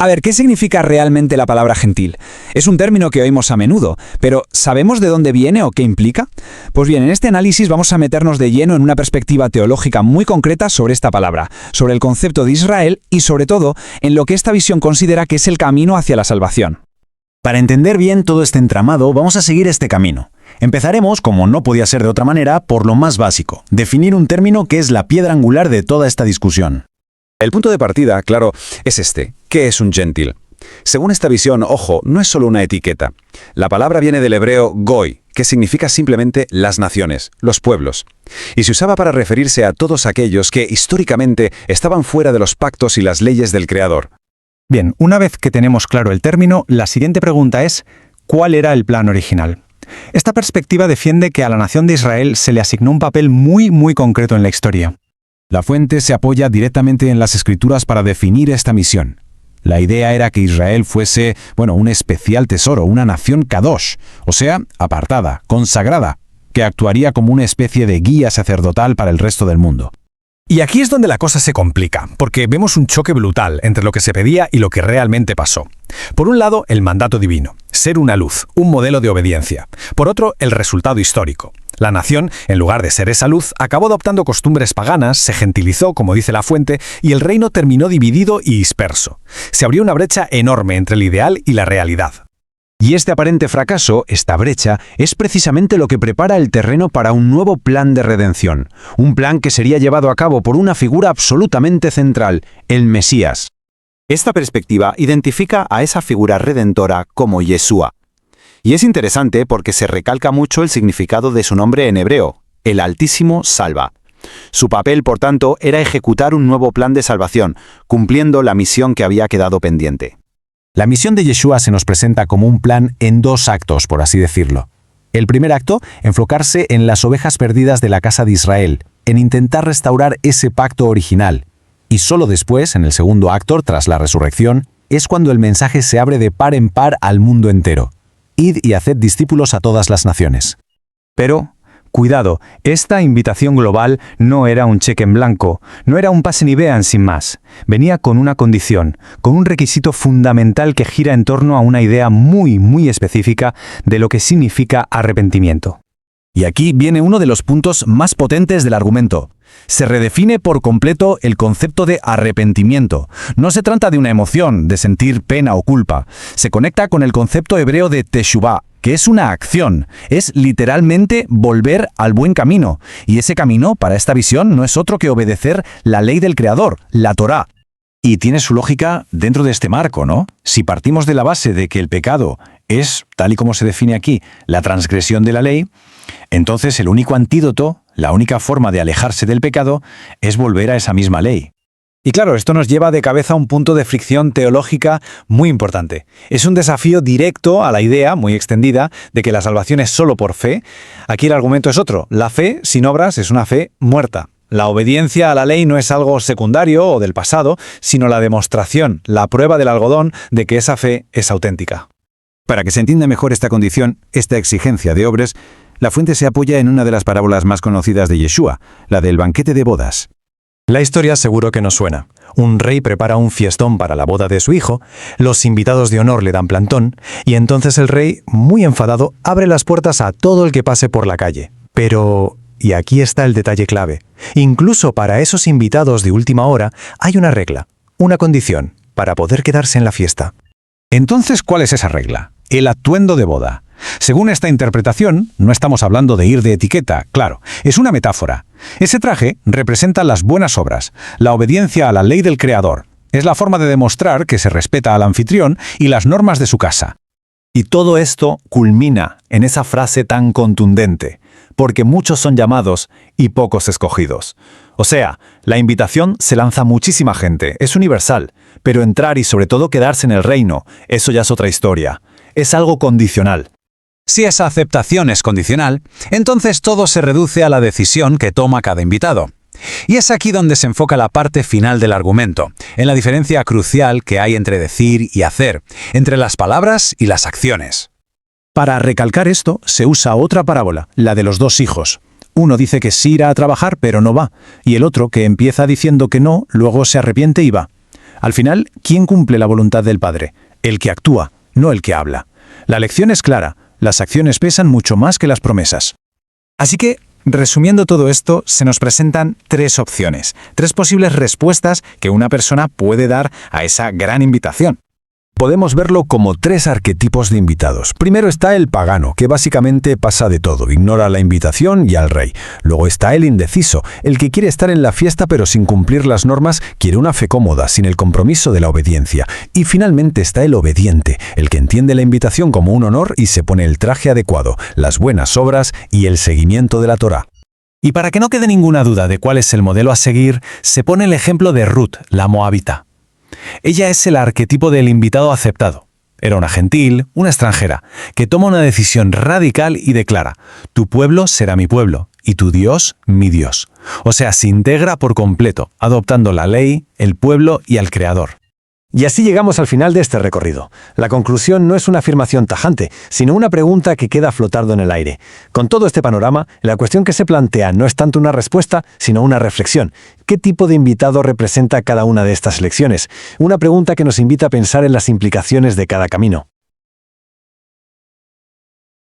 A ver, ¿qué significa realmente la palabra gentil? Es un término que oímos a menudo, pero ¿sabemos de dónde viene o qué implica? Pues bien, en este análisis vamos a meternos de lleno en una perspectiva teológica muy concreta sobre esta palabra, sobre el concepto de Israel y, sobre todo, en lo que esta visión considera que es el camino hacia la salvación. Para entender bien todo este entramado, vamos a seguir este camino. Empezaremos, como no podía ser de otra manera, por lo más básico, definir un término que es la piedra angular de toda esta discusión. El punto de partida, claro, es este. ¿Qué es un gentil? Según esta visión, ojo, no es solo una etiqueta. La palabra viene del hebreo goy, que significa simplemente las naciones, los pueblos. Y se usaba para referirse a todos aquellos que, históricamente, estaban fuera de los pactos y las leyes del Creador. Bien, una vez que tenemos claro el término, la siguiente pregunta es, ¿cuál era el plan original? Esta perspectiva defiende que a la nación de Israel se le asignó un papel muy concreto en la historia. La fuente se apoya directamente en las Escrituras para definir esta misión. La idea era que Israel fuese, un especial tesoro, una nación kadosh, o sea, apartada, consagrada, que actuaría como una especie de guía sacerdotal para el resto del mundo. Y aquí es donde la cosa se complica, porque vemos un choque brutal entre lo que se pedía y lo que realmente pasó. Por un lado, el mandato divino, ser una luz, un modelo de obediencia. Por otro, el resultado histórico. La nación, en lugar de ser esa luz, acabó adoptando costumbres paganas, se gentilizó, como dice la fuente, y el reino terminó dividido y disperso. Se abrió una brecha enorme entre el ideal y la realidad. Y este aparente fracaso, esta brecha, es precisamente lo que prepara el terreno para un nuevo plan de redención. Un plan que sería llevado a cabo por una figura absolutamente central, el Mesías. Esta perspectiva identifica a esa figura redentora como Yeshua. Y es interesante porque se recalca mucho el significado de su nombre en hebreo, el Altísimo salva. Su papel, por tanto, era ejecutar un nuevo plan de salvación, cumpliendo la misión que había quedado pendiente. La misión de Yeshua se nos presenta como un plan en 2 actos, por así decirlo. El primer acto, enfocarse en las ovejas perdidas de la casa de Israel, en intentar restaurar ese pacto original. Y solo después, en el segundo acto, tras la resurrección, es cuando el mensaje se abre de par en par al mundo entero. Id y haced discípulos a todas las naciones. Pero, cuidado, esta invitación global no era un cheque en blanco, no era un pase ni vean sin más. Venía con una condición, con un requisito fundamental que gira en torno a una idea muy específica de lo que significa arrepentimiento. Y aquí viene uno de los puntos más potentes del argumento. Se redefine por completo el concepto de arrepentimiento. No se trata de una emoción, de sentir pena o culpa. Se conecta con el concepto hebreo de teshuvah, que es una acción, es literalmente volver al buen camino. Y ese camino, para esta visión, no es otro que obedecer la ley del Creador, la Torá. Y tiene su lógica dentro de este marco, ¿no? Si partimos de la base de que el pecado es, tal y como se define aquí, la transgresión de la ley, entonces el único antídoto, la única forma de alejarse del pecado, es volver a esa misma ley. Y claro, esto nos lleva de cabeza a un punto de fricción teológica muy importante. Es un desafío directo a la idea, muy extendida, de que la salvación es solo por fe. Aquí el argumento es otro. La fe sin obras es una fe muerta. La obediencia a la ley no es algo secundario o del pasado, sino la demostración, la prueba del algodón de que esa fe es auténtica. Para que se entienda mejor esta condición, esta exigencia de obras, la fuente se apoya en una de las parábolas más conocidas de Yeshua, la del banquete de bodas. La historia seguro que nos suena. Un rey prepara un fiestón para la boda de su hijo, los invitados de honor le dan plantón, y entonces el rey, muy enfadado, abre las puertas a todo el que pase por la calle. Pero, y aquí está el detalle clave, incluso para esos invitados de última hora hay una regla, una condición, para poder quedarse en la fiesta. Entonces, ¿cuál es esa regla? El atuendo de boda. Según esta interpretación, no estamos hablando de ir de etiqueta, claro, es una metáfora. Ese traje representa las buenas obras, la obediencia a la ley del Creador. Es la forma de demostrar que se respeta al anfitrión y las normas de su casa. Y todo esto culmina en esa frase tan contundente, porque muchos son llamados y pocos escogidos. O sea, la invitación se lanza a muchísima gente, es universal, pero entrar y sobre todo quedarse en el reino, eso ya es otra historia. Es algo condicional. Si esa aceptación es condicional, entonces todo se reduce a la decisión que toma cada invitado. Y es aquí donde se enfoca la parte final del argumento, en la diferencia crucial que hay entre decir y hacer, entre las palabras y las acciones. Para recalcar esto, se usa otra parábola, la de los 2 hijos. Uno dice que sí irá a trabajar, pero no va, y el otro, que empieza diciendo que no, luego se arrepiente y va. Al final, ¿quién cumple la voluntad del Padre? El que actúa, no el que habla. La lección es clara, las acciones pesan mucho más que las promesas. Así que, resumiendo todo esto, se nos presentan tres opciones, tres posibles respuestas que una persona puede dar a esa gran invitación. Podemos verlo como tres arquetipos de invitados. Primero está el pagano, que básicamente pasa de todo, ignora la invitación y al rey. Luego está el indeciso, el que quiere estar en la fiesta pero sin cumplir las normas, quiere una fe cómoda, sin el compromiso de la obediencia. Y finalmente está el obediente, el que entiende la invitación como un honor y se pone el traje adecuado, las buenas obras y el seguimiento de la Torá. Y para que no quede ninguna duda de cuál es el modelo a seguir, se pone el ejemplo de Ruth, la moabita. Ella es el arquetipo del invitado aceptado. Era una gentil, una extranjera, que toma una decisión radical y declara: tu pueblo será mi pueblo, y tu Dios, mi Dios. O sea, se integra por completo, adoptando la ley, el pueblo y al Creador. Y así llegamos al final de este recorrido. La conclusión no es una afirmación tajante, sino una pregunta que queda flotando en el aire. Con todo este panorama, la cuestión que se plantea no es tanto una respuesta, sino una reflexión. ¿Qué tipo de invitado representa cada una de estas lecciones? Una pregunta que nos invita a pensar en las implicaciones de cada camino.